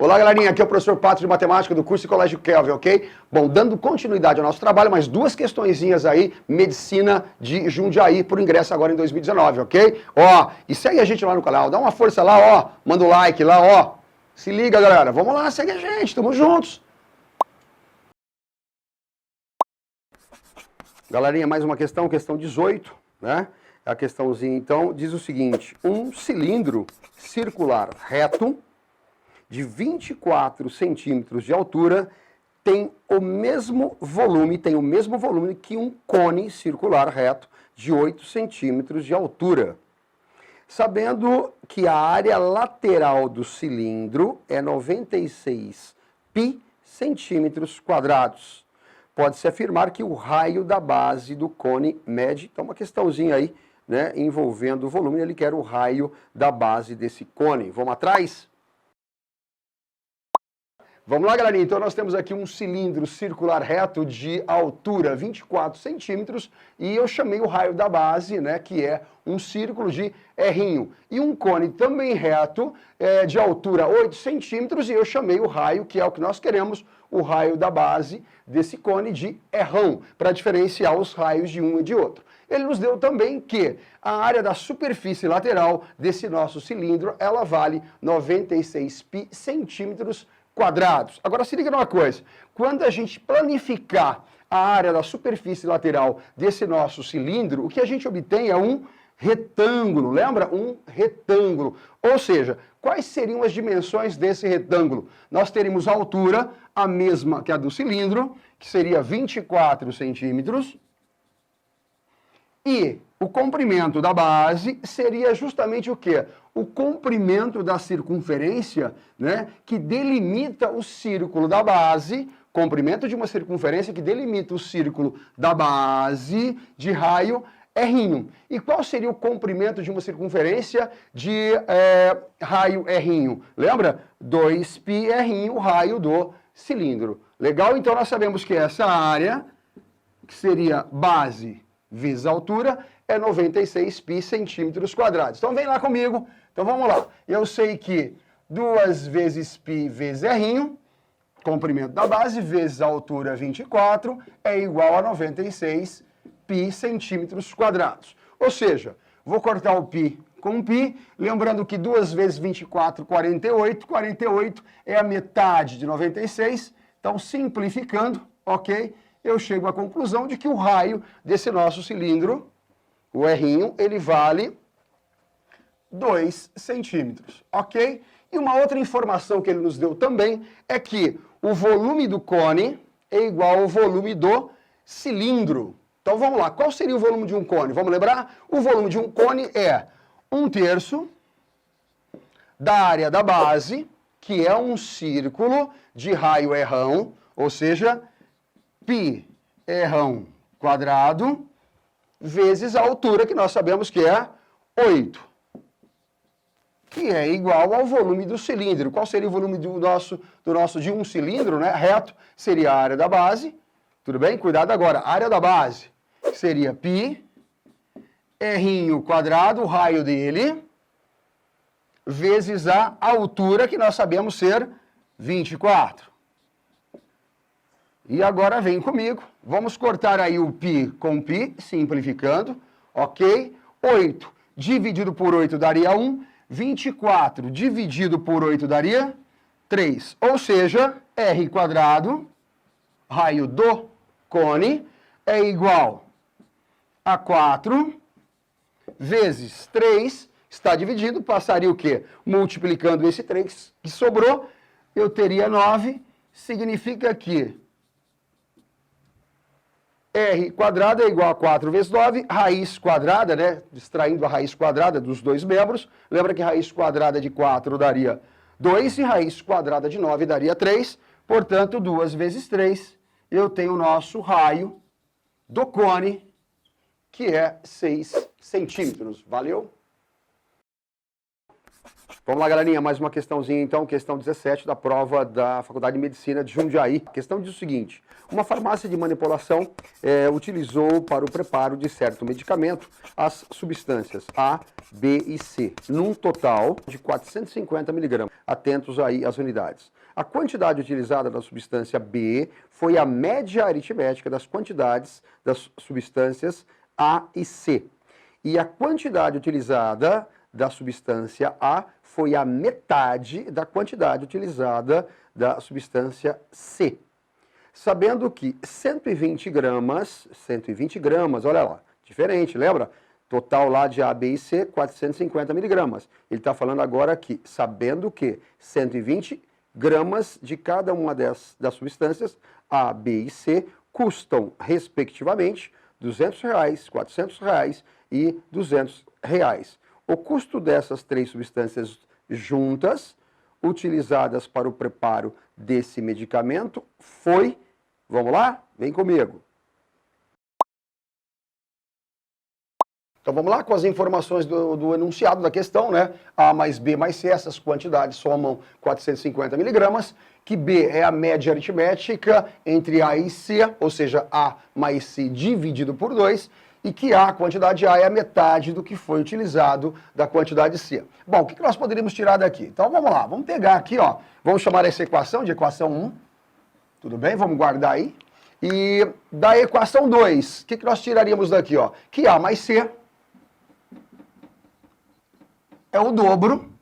Olá, galerinha, aqui é o professor Pato de Matemática do curso de Colégio Kelvin, ok? Bom, dando continuidade ao nosso trabalho, mais duas questõezinhas aí, Medicina de Jundiaí, por ingresso agora em 2019, ok? Ó, e segue a gente lá no canal, dá uma força lá, ó, manda o like lá, ó. Se liga, galera, vamos lá, segue a gente, tamo juntos. Galerinha, mais uma questão, questão 18, né? A questãozinha, então, diz o seguinte: um cilindro circular reto de 24 centímetros de altura tem o mesmo volume que um cone circular reto de 8 centímetros de altura. Sabendo que a área lateral do cilindro é 96 pi centímetros quadrados, pode-se afirmar que o raio da base do cone mede, então uma questãozinha aí, né, envolvendo o volume, ele quer o raio da base desse cone. Vamos atrás? Vamos lá, galerinha, então nós temos aqui um cilindro circular reto de altura 24 centímetros e eu chamei o raio da base, né, que é um círculo de R', e um cone também reto de altura 8 centímetros e eu chamei o raio, que é o que nós queremos, o raio da base desse cone de R', para diferenciar os raios de um e de outro. Ele nos deu também que a área da superfície lateral desse nosso cilindro, ela vale 96 pi centímetros quadrados. Agora se liga numa coisa, quando a gente planificar a área da superfície lateral desse nosso cilindro, o que a gente obtém é um retângulo, lembra? Um retângulo. Ou seja, quais seriam as dimensões desse retângulo? Nós teríamos a altura, a mesma que a do cilindro, que seria 24 centímetros, e o comprimento da base seria justamente o quê? O comprimento da circunferência, né, que delimita o círculo da base, comprimento de uma circunferência que delimita o círculo da base de raio R'. E qual seria o comprimento de uma circunferência de raio R'? Lembra? 2πr, o raio do cilindro. Legal? Então nós sabemos que essa área, que seria base vezes a altura, é 96 pi centímetros quadrados. Então vem lá comigo. Então vamos lá. Eu sei que 2 vezes π vezes R', comprimento da base, vezes a altura 24, é igual a 96 pi centímetros quadrados. Ou seja, vou cortar o π com π, lembrando que 2 vezes 24, 48. 48 é a metade de 96. Então, simplificando, ok? Eu chego à conclusão de que o raio desse nosso cilindro, o R', ele vale 2 centímetros, ok? E uma outra informação que ele nos deu também é que o volume do cone é igual ao volume do cilindro. Então vamos lá, qual seria o volume de um cone? Vamos lembrar? O volume de um cone é 1/3 da área da base, que é um círculo de raio R', ou seja, πr quadrado, vezes a altura, que nós sabemos que é 8, que é igual ao volume do cilindro. Qual seria o volume do nosso de um cilindro, né, reto? Seria a área da base, tudo bem? Cuidado agora, a área da base seria πr quadrado, o raio dele, vezes a altura, que nós sabemos ser 24. E agora vem comigo, vamos cortar aí o π com π, simplificando, ok? 8 dividido por 8 daria 1, 24 dividido por 8 daria 3. Ou seja, R quadrado, raio do cone, é igual a 4 vezes 3, está dividido, passaria o quê? Multiplicando esse 3 que sobrou, eu teria 9, significa que R quadrado é igual a 4 vezes 9, raiz quadrada, né? Extraindo a raiz quadrada dos dois membros. Lembra que raiz quadrada de 4 daria 2 e raiz quadrada de 9 daria 3. Portanto, 2 vezes 3, eu tenho o nosso raio do cone, que é 6 centímetros. Valeu? Vamos lá, galerinha, mais uma questãozinha, então, questão 17 da prova da Faculdade de Medicina de Jundiaí. A questão diz o seguinte: uma farmácia de manipulação utilizou para o preparo de certo medicamento as substâncias A, B e C, num total de 450 mg. Atentos aí às unidades. A quantidade utilizada da substância B foi a média aritmética das quantidades das substâncias A e C. E a quantidade utilizada da substância A foi a metade da quantidade utilizada da substância C. Sabendo que 120 gramas, olha lá, diferente, lembra? Total lá de A, B e C, 450 miligramas. Ele está falando agora aqui, sabendo que 120 gramas de cada uma das substâncias, A, B e C, custam, respectivamente, R$200, R$400 e R$200. O custo dessas três substâncias juntas, utilizadas para o preparo desse medicamento, foi... Vamos lá? Vem comigo. Então vamos lá com as informações do enunciado da questão, né? A mais B mais C, essas quantidades somam 450 miligramas, que B é a média aritmética entre A e C, ou seja, A mais C dividido por 2, e que a quantidade A é a metade do que foi utilizado da quantidade C. Bom, o que nós poderíamos tirar daqui? Então vamos lá, vamos pegar aqui, ó, vamos chamar essa equação de equação 1, tudo bem? Vamos guardar aí. E da equação 2, o que nós tiraríamos daqui, ó? Que A mais C é o dobro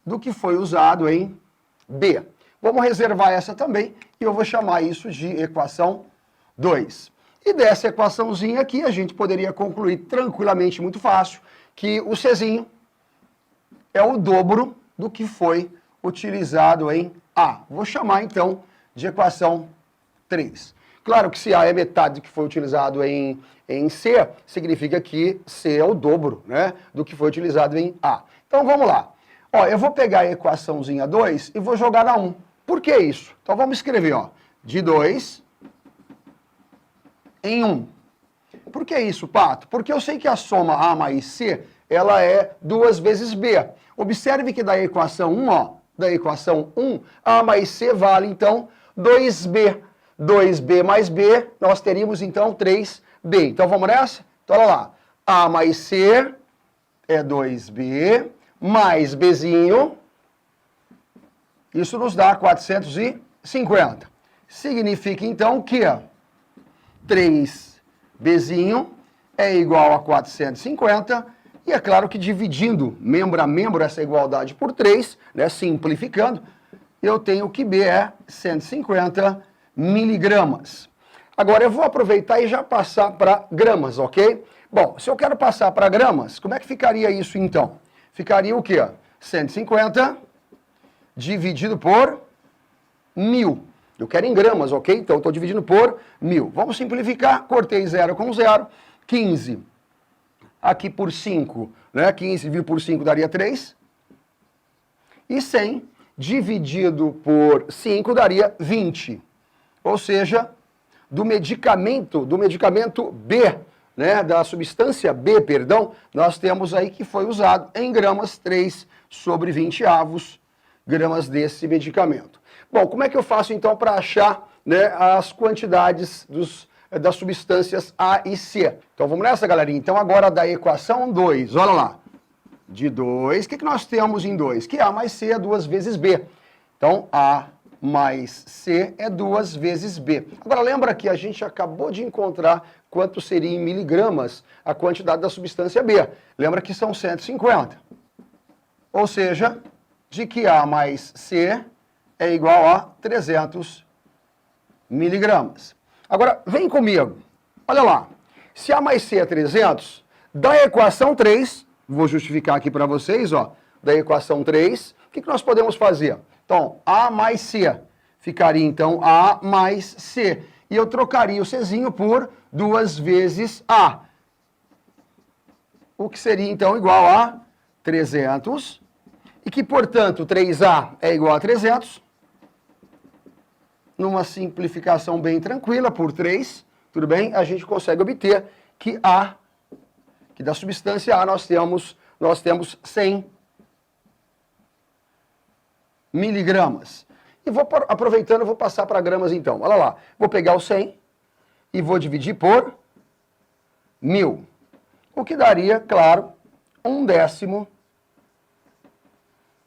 do que foi usado em B. Vamos reservar essa também e eu vou chamar isso de equação 2. E dessa equaçãozinha aqui a gente poderia concluir tranquilamente, muito fácil, que o Czinho é o dobro do que foi utilizado em A. Vou chamar então de equação 3. Claro que se A é metade do que foi utilizado em C, significa que C é o dobro, né, do que foi utilizado em A. Então vamos lá. Ó, eu vou pegar a equaçãozinha 2 e vou jogar na 1. Por que isso? Então vamos escrever, ó, de 2 em 1. Por que isso, Pato? Porque eu sei que a soma A mais C, ela é 2 vezes B. Observe que da equação 1, ó, da equação 1, A mais C vale, então, 2B. 2B mais B, nós teríamos, então, 3B. Então, vamos nessa? Então, olha lá. A mais C é 2B, mais Bzinho, isso nos dá 450. Significa, então, que 3Bzinho é igual a 450, e é claro que dividindo membro a membro essa igualdade por 3, né, simplificando, eu tenho que B é 150 miligramas. Agora eu vou aproveitar e já passar para gramas, ok? Bom, se eu quero passar para gramas, como é que ficaria isso então? Ficaria o quê? 150 dividido por 1000. Eu quero em gramas, ok? Então eu estou dividindo por 1000. Vamos simplificar, cortei 0 com 0, 15 aqui por 5, né? 15 dividido por 5 daria 3. E 100 dividido por 5 daria 20. Ou seja, do medicamento B, né, da substância B, perdão, nós temos aí que foi usado em gramas 3/20 gramas desse medicamento. Bom, como é que eu faço então para achar, né, as quantidades das substâncias A e C? Então vamos nessa, galerinha. Então agora da equação 2, olha lá. De 2, o que nós temos em 2? Que A mais C é 2 vezes B. Então A mais C é 2 vezes B. Agora lembra que a gente acabou de encontrar quanto seria em miligramas a quantidade da substância B. Lembra que são 150. Ou seja, de que A mais C é igual a 300 miligramas. Agora, vem comigo. Olha lá. Se A mais C é 300, da equação 3, vou justificar aqui para vocês, ó, da equação 3, o que nós podemos fazer? Então, A mais C ficaria, então, A mais C. E eu trocaria o Czinho por 2 vezes A. O que seria, então, igual a 300. E que, portanto, 3A é igual a 300. Numa simplificação bem tranquila, por 3, tudo bem? A gente consegue obter que da substância A nós temos nós temos 100 miligramas. E aproveitando, eu vou passar para gramas então. Olha lá, vou pegar o 100 e vou dividir por 1000. O que daria, claro, 1/10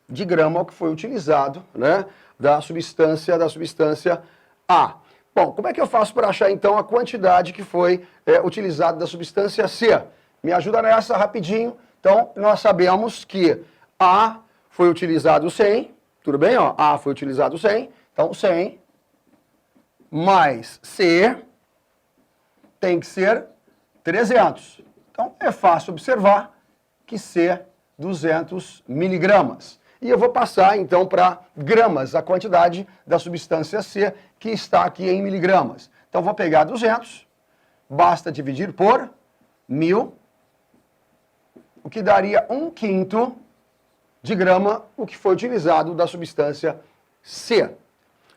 de grama ao que foi utilizado, né, da substância A. Bom, como é que eu faço para achar então a quantidade que foi utilizada da substância C? Me ajuda nessa rapidinho. Então, nós sabemos que A foi utilizado 100, tudo bem? Ó, A foi utilizado 100, então 100 mais C tem que ser 300. Então, é fácil observar que C, 200 miligramas. E eu vou passar, então, para gramas, a quantidade da substância C, que está aqui em miligramas. Então, vou pegar 200, basta dividir por 1000, o que daria 1/5 de grama, o que foi utilizado da substância C.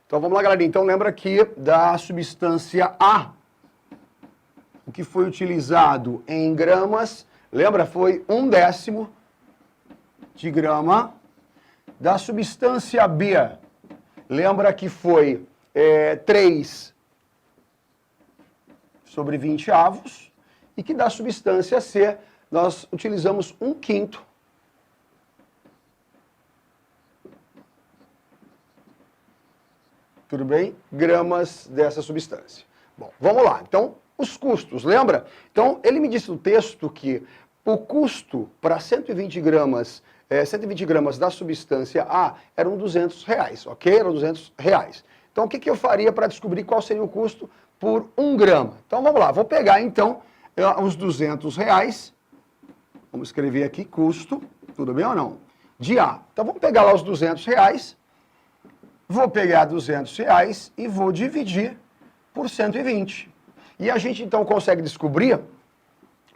Então, vamos lá, galerinha. Então, lembra aqui da substância A. O que foi utilizado em gramas, lembra, foi 1/10 de grama. Da substância B, lembra que foi 3/20, e que da substância C, nós utilizamos 1/5. Tudo bem? Gramas dessa substância. Bom, vamos lá. Então, os custos, lembra? Então, ele me disse no texto que o custo para 120 gramas da substância A eram R$200, ok? Eram R$200. Então, o que eu faria para descobrir qual seria o custo por 1 grama? Então, vamos lá. Vou pegar, então, os R$200. Vamos escrever aqui custo, tudo bem ou não? De A. Então, vamos pegar lá os R$200. Vou pegar R$200 e vou dividir por 120. E a gente, então, consegue descobrir,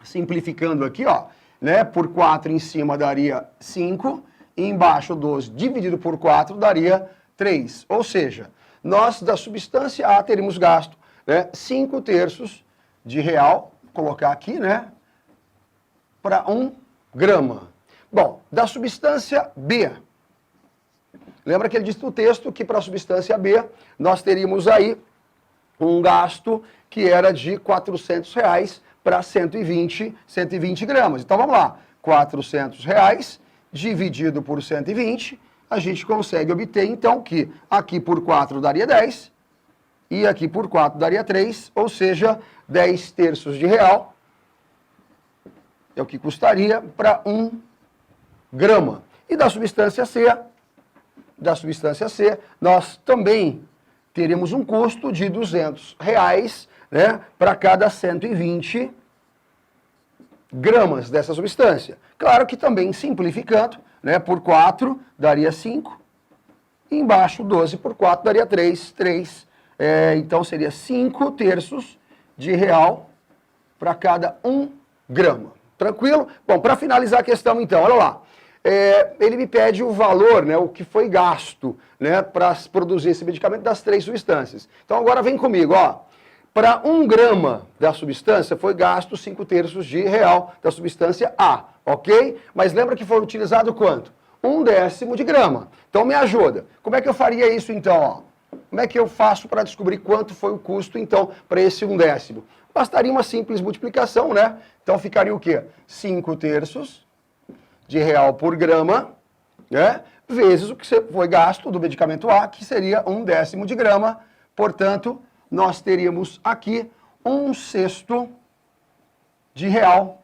simplificando aqui, ó, né, por 4 em cima daria 5, e embaixo 12 dividido por 4 daria 3. Ou seja, nós da substância A teríamos gasto, né, 5/3 de real, vou colocar aqui, né, para 1 grama. Bom, da substância B, lembra que ele disse no texto que para a substância B nós teríamos aí um gasto que era de R$400 para 120 gramas. Então vamos lá, R$400 dividido por 120, a gente consegue obter então que aqui por 4 daria 10 e aqui por 4 daria 3, ou seja, 10/3 de real é o que custaria para 1 grama. E da substância C, nós também teríamos um custo de R$200, né, para cada 120 gramas dessa substância. Claro que também simplificando, né, por 4 daria 5, e embaixo 12 por 4 daria 3, então seria 5/3 de real para cada 1 grama. Tranquilo? Bom, para finalizar a questão então, olha lá. Ele me pede o valor, né, o que foi gasto, né, para produzir esse medicamento das 3 substâncias. Então agora vem comigo, ó. Para 1 grama da substância foi gasto 5/3 de real da substância A, ok? Mas lembra que foi utilizado quanto? 1/10 de grama. Então me ajuda. Como é que eu faria isso então, ó? Como é que eu faço para descobrir quanto foi o custo então para esse 1/10? Bastaria uma simples multiplicação, né? Então ficaria o quê? 5/3 de real por grama, né? Vezes o que foi gasto do medicamento A, que seria 1/10 de grama. Portanto, nós teríamos aqui 1/6 de real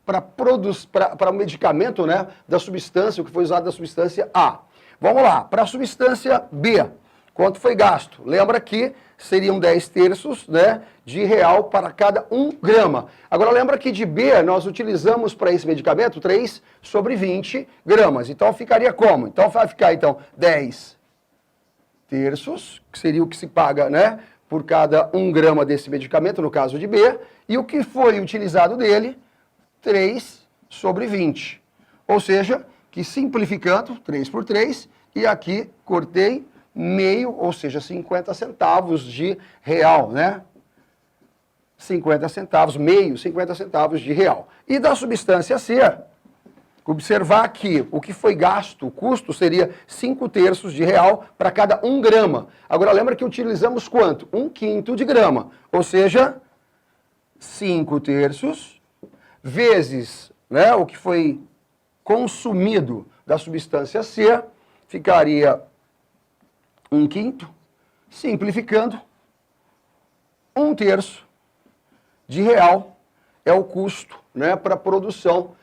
para o medicamento, né, da substância, o que foi usado da substância A. Vamos lá, para a substância B, quanto foi gasto? Lembra que seriam 10/3, né, de real para cada 1 grama. Agora lembra que de B nós utilizamos para esse medicamento 3/20 gramas. Então ficaria como? Então vai ficar então 10/3, que seria o que se paga, né, por cada 1 grama desse medicamento, no caso de B, e o que foi utilizado dele, 3/20. Ou seja, que simplificando, 3 por 3, e aqui cortei meio, ou seja, 50 centavos de real, né? 50 centavos, meio, 50 centavos de real. E da substância C, observar que o que foi gasto, o custo, seria 5/3 de real para cada 1 grama. Agora, lembra que utilizamos quanto? 1/5 de grama, ou seja, 5/3 vezes, né, o que foi consumido da substância C, ficaria 1/5, simplificando, 1/3 de real é o custo, né, para a produção,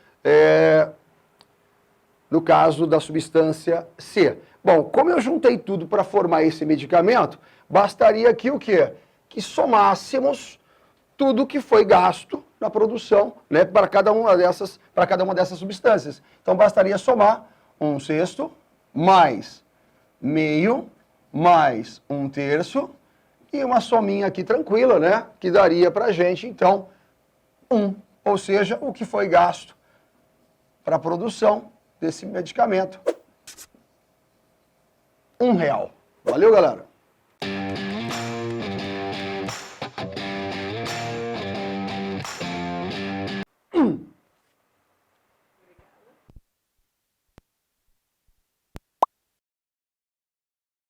no caso da substância C. Bom, como eu juntei tudo para formar esse medicamento, bastaria aqui o quê? Que somássemos tudo que foi gasto na produção, né, para cada uma dessas substâncias. Então, bastaria somar 1/6 mais meio mais 1/3 e uma sominha aqui tranquila, né, que daria para a gente, então, 1, ou seja, o que foi gasto para a produção desse medicamento, R$1. Valeu, galera?